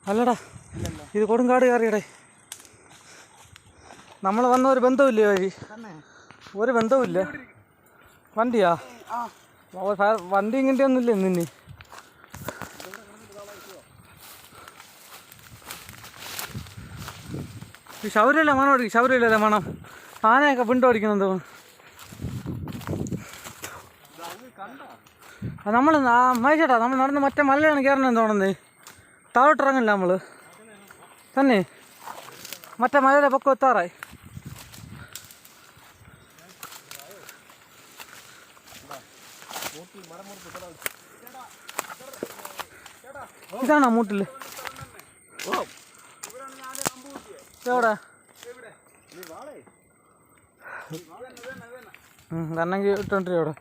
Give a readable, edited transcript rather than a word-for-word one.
അല്ലടാ, ഇത് കൊടുങ്കാട് കയറിയടേ. നമ്മൾ വന്ന ഒരു ബന്ധമില്ലേ വഴി? ഒരു ബന്ധവുമില്ല. വണ്ടിയാ? വണ്ടി ഇങ്ങനത്തെ ഒന്നുമില്ല ഇന്നിനി. ഈ ശൗര്യല്ലേ മണം ഓടിക്കും, ശൗര്യല്ലേ മണം. ആനയൊക്കെ പിണ്ടോടിക്കുന്നെന്ന് തോന്നുന്നു. നമ്മൾ മൈച്ചേട്ടാ, നമ്മൾ നടന്ന് മറ്റേ മലയാണ് കയറണമെന്ന് തോന്നുന്നേ. താഴോട്ടിറങ്ങില്ല നമ്മൾ തന്നെ. മറ്റേ മലയുടെ പൊക്കം എത്താറായി. ഇതാണോ മൂട്ടില്? എവിടെ തന്നെങ്കിൽ ഇട്ടോണ്ടിരി അവിടെ.